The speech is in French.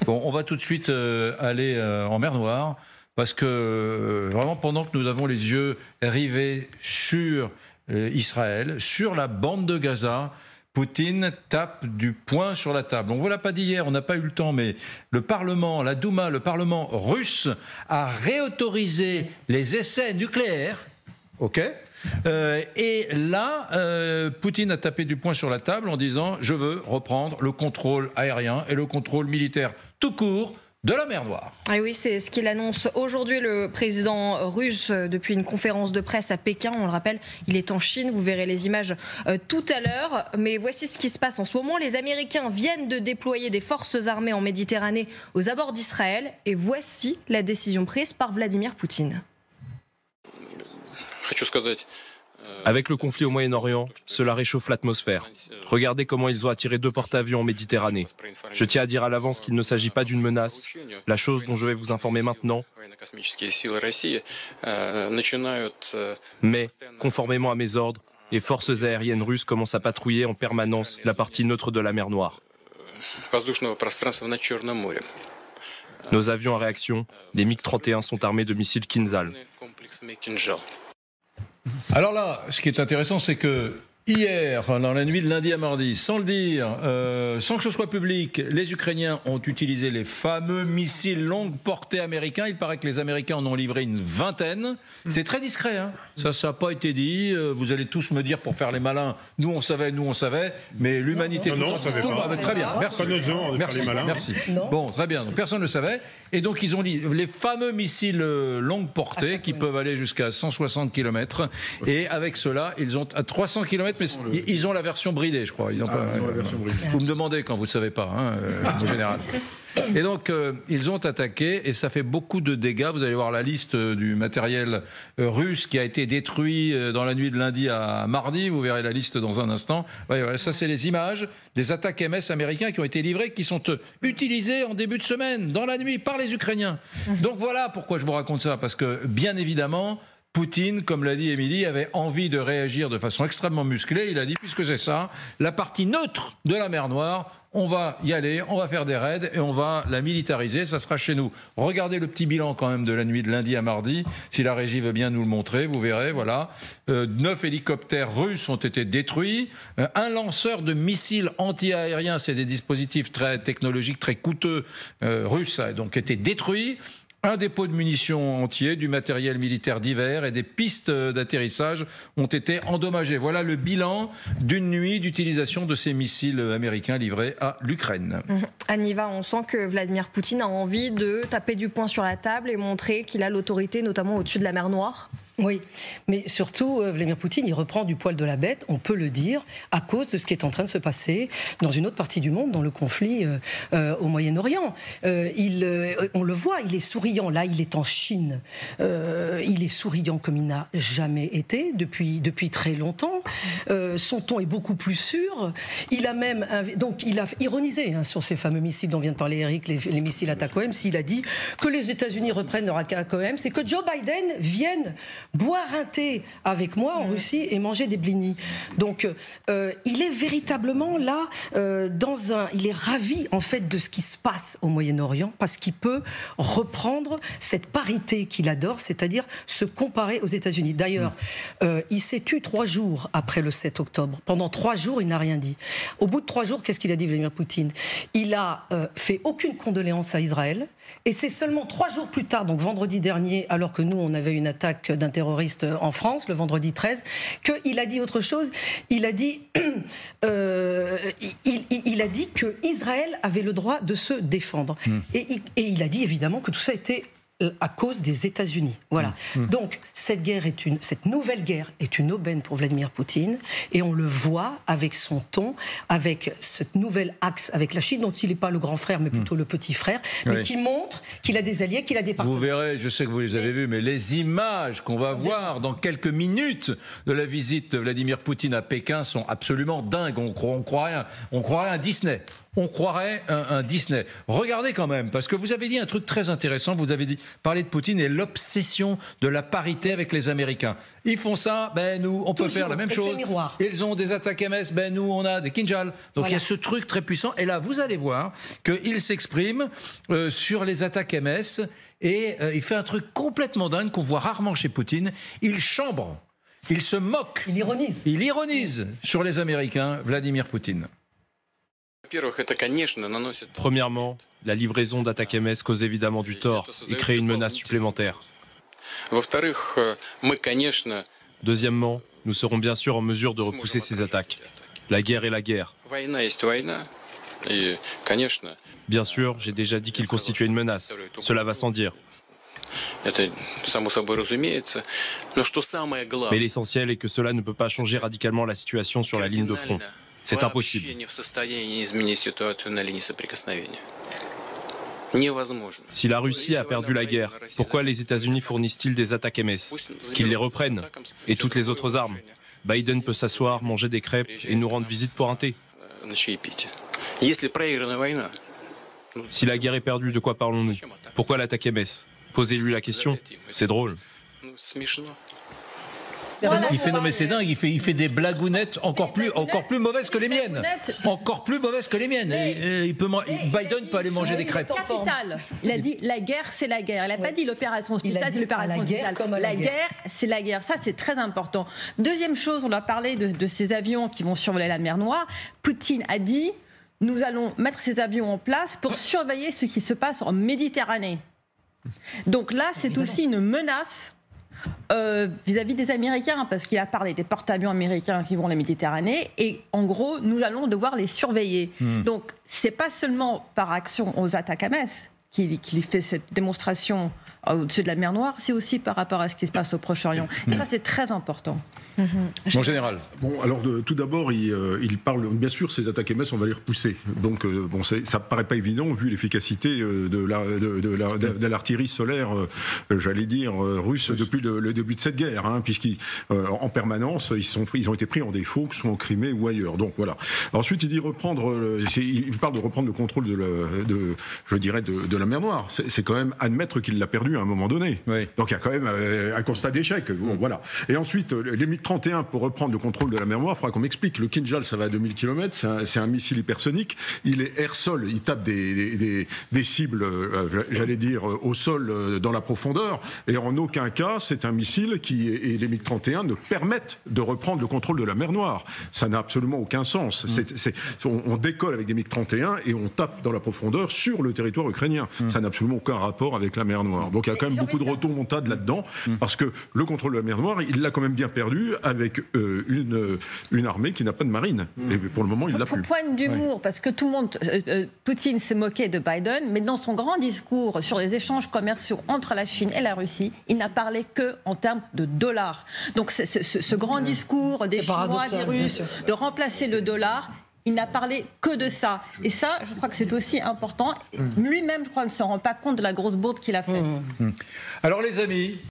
Bon, on va tout de suite aller en mer Noire, parce que vraiment pendant que nous avons les yeux rivés sur Israël, sur la bande de Gaza, Poutine tape du poing sur la table. On ne vous l'a pas dit hier, on n'a pas eu le temps, mais le Parlement, la Douma, le Parlement russe a réautorisé les essais nucléaires. OK. Et là, Poutine a tapé du poing sur la table en disant « Je veux reprendre le contrôle aérien et le contrôle militaire tout court de la mer Noire ». Et oui, c'est ce qu'il annonce aujourd'hui, le président russe, depuis une conférence de presse à Pékin. On le rappelle, il est en Chine, vous verrez les images tout à l'heure. Mais voici ce qui se passe en ce moment. Les Américains viennent de déployer des forces armées en Méditerranée aux abords d'Israël. Et voici la décision prise par Vladimir Poutine. Avec le conflit au Moyen-Orient, cela réchauffe l'atmosphère. Regardez comment ils ont attiré 2 porte-avions en Méditerranée. Je tiens à dire à l'avance qu'il ne s'agit pas d'une menace. La chose dont je vais vous informer maintenant. Mais, conformément à mes ordres, les forces aériennes russes commencent à patrouiller en permanence la partie neutre de la mer Noire. Nos avions en réaction, les MiG-31, sont armés de missiles Kinzhal. Alors là, ce qui est intéressant, c'est que hier, dans la nuit de lundi à mardi, sans le dire, sans que ce soit public, les Ukrainiens ont utilisé les fameux missiles longue portée américains. Il paraît que les Américains en ont livré une vingtaine. C'est très discret, hein. Ça n'a pas été dit. Vous allez tous me dire, pour faire les malins, nous on savait, mais l'humanité... Non, on savait pas. Très bien, merci. Pas notre genre de faire les malins. Merci. Bon, très bien, donc personne ne le savait. Et donc ils ont dit, les fameux missiles longue portée, qui peuvent aller jusqu'à 160 km, et avec cela, ils ont à 300 km, mais ils ont la version bridée, je crois. Ils ont pas, la version bridée. Vous me demandez quand vous ne savez pas, hein, en général. Et donc, ils ont attaqué, et ça fait beaucoup de dégâts. Vous allez voir la liste du matériel russe qui a été détruit dans la nuit de lundi à mardi. Vous verrez la liste dans un instant. Ouais, voilà, ça, c'est les images des attaques MS américains qui ont été livrées, qui sont utilisées en début de semaine, dans la nuit, par les Ukrainiens. Donc voilà pourquoi je vous raconte ça, parce que, bien évidemment, Poutine, comme l'a dit Émilie, avait envie de réagir de façon extrêmement musclée. Il a dit, puisque c'est ça, la partie neutre de la mer Noire, on va y aller, on va faire des raids et on va la militariser, ça sera chez nous. Regardez le petit bilan quand même de la nuit de lundi à mardi, si la régie veut bien nous le montrer, vous verrez, voilà. 9 hélicoptères russes ont été détruits, un lanceur de missiles anti-aériens, c'est des dispositifs très technologiques, très coûteux, russes, a donc été détruit. Un dépôt de munitions entier, du matériel militaire divers et des pistes d'atterrissage ont été endommagées. Voilà le bilan d'une nuit d'utilisation de ces missiles américains livrés à l'Ukraine. Aniva, on sent que Vladimir Poutine a envie de taper du poing sur la table et montrer qu'il a l'autorité, notamment au-dessus de la mer Noire. Oui, mais surtout, Vladimir Poutine, il reprend du poil de la bête, on peut le dire, à cause de ce qui est en train de se passer dans une autre partie du monde, dans le conflit au Moyen-Orient. On le voit, il est souriant. Là, il est en Chine. Il est souriant comme il n'a jamais été depuis très longtemps. Son ton est beaucoup plus sûr. Il a même... Donc, il a ironisé sur ces fameux missiles dont vient de parler Eric, les missiles ATACMS. Il a dit que les États-Unis reprennent leur ATACMS et que Joe Biden vienne boire un thé avec moi en Russie et manger des blinis. Donc, il est véritablement là il est ravi en fait de ce qui se passe au Moyen-Orient parce qu'il peut reprendre cette parité qu'il adore, c'est-à-dire se comparer aux États-Unis. D'ailleurs, il s'est tu 3 jours après le 7 octobre. Pendant 3 jours, il n'a rien dit. Au bout de 3 jours, qu'est-ce qu'il a dit, Vladimir Poutine? Il a fait aucune condoléance à Israël. Et c'est seulement 3 jours plus tard, donc vendredi dernier, alors que nous, on avait une attaque d'un terroriste en France, le vendredi 13, qu'il a dit autre chose. Il a dit, il a dit que Israël avait le droit de se défendre. Et il a dit évidemment que tout ça était à cause des États-Unis. Voilà. Donc, cette nouvelle guerre est une aubaine pour Vladimir Poutine, et on le voit avec son ton, avec ce nouvel axe avec la Chine, dont il n'est pas le grand frère, mais plutôt le petit frère, mais qui montre qu'il a des alliés, qu'il a des partenaires. Vous verrez, je sais que vous les avez vus, mais les images qu'on va voir dans quelques minutes de la visite de Vladimir Poutine à Pékin sont absolument dingues. On croirait un Disney. on croirait un Disney. Regardez quand même, parce que vous avez dit un truc très intéressant, vous avez parlé de Poutine et l'obsession de la parité avec les Américains. Ils font ça, ben nous, on peut faire la même chose. Ils ont des attaques MS, ben nous, on a des Kinjal. Donc il y a ce truc très puissant. Et là, vous allez voir qu'il s'exprime sur les attaques MS et il fait un truc complètement dingue qu'on voit rarement chez Poutine. Il chambre. Il se moque. Il ironise. Il ironise sur les Américains, Vladimir Poutine. Premièrement, la livraison d'attaques MS cause évidemment du tort et crée une menace supplémentaire. Deuxièmement, nous serons bien sûr en mesure de repousser ces attaques. La guerre est la guerre. Bien sûr, j'ai déjà dit qu'il constituait une menace. Cela va sans dire. Mais l'essentiel est que cela ne peut pas changer radicalement la situation sur la ligne de front. C'est impossible. Si la Russie a perdu la guerre, pourquoi les États-Unis fournissent-ils des attaques MS? Qu'ils les reprennent. Et toutes les autres armes. Biden peut s'asseoir, manger des crêpes et nous rendre visite pour un thé. Si la guerre est perdue, de quoi parlons-nous? Pourquoi l'attaque MS? Posez-lui la question. C'est drôle. Il fait, non mais c'est dingue, il fait des blagounettes encore plus mauvaises que les miennes. Encore plus mauvaises que les miennes. Biden peut aller manger des crêpes. Capital. Il a dit la guerre, c'est la guerre. Il n'a pas dit l'opération spéciale, c'est l'opération spéciale. La guerre, c'est la guerre. Ça, c'est très important. Deuxième chose, on a parlé de ces avions qui vont survoler la mer Noire. Poutine a dit, nous allons mettre ces avions en place pour surveiller ce qui se passe en Méditerranée. Donc là, c'est aussi une menace vis-à-vis des Américains, parce qu'il a parlé des porte-avions américains qui vont en Méditerranée, et en gros, nous allons devoir les surveiller. Donc, c'est pas seulement par action aux attaques à Metz qu'il fait cette démonstration au-dessus de la mer Noire, c'est aussi par rapport à ce qui se passe au Proche-Orient. Et ça, c'est très important. Mon général. Bon, alors tout d'abord, il parle, bien sûr, ces attaques MS, on va les repousser. Donc, bon, ça ne paraît pas évident vu l'efficacité de l'artillerie solaire, j'allais dire, russe depuis le début de cette guerre, hein, puisqu'en permanence, ils ont été pris en défaut, que ce soit en Crimée ou ailleurs. Donc, voilà. Ensuite, il parle de reprendre le contrôle de la mer Noire. C'est quand même admettre qu'il l'a perdu à un moment donné. Oui. Donc, il y a quand même un constat d'échec. Bon, voilà. Et ensuite, les MiG-31, pour reprendre le contrôle de la mer Noire, il faudra qu'on m'explique. Le Kinjal, ça va à 2000 km, c'est un missile hypersonique. Il est air-sol, il tape des cibles, j'allais dire, au sol, dans la profondeur. Et en aucun cas, c'est un missile et les MiG-31 ne permettent de reprendre le contrôle de la mer Noire. Ça n'a absolument aucun sens. On décolle avec des MiG-31 et on tape dans la profondeur sur le territoire ukrainien. Ça n'a absolument aucun rapport avec la mer Noire. Donc il y a quand même beaucoup de rotomontades là-dedans, parce que le contrôle de la mer Noire, il l'a quand même bien perdu avec une armée qui n'a pas de marine. Et pour le moment, il l'a plus. Point d'humour, parce que tout le monde, Poutine s'est moqué de Biden, mais dans son grand discours sur les échanges commerciaux entre la Chine et la Russie, il n'a parlé que en termes de dollars. Donc ce grand discours des Chinois, des Russes, de remplacer le dollar, il n'a parlé que de ça. Et ça, je crois que c'est aussi important. Lui-même, je crois, ne se rend pas compte de la grosse bourde qu'il a faite. Alors les amis...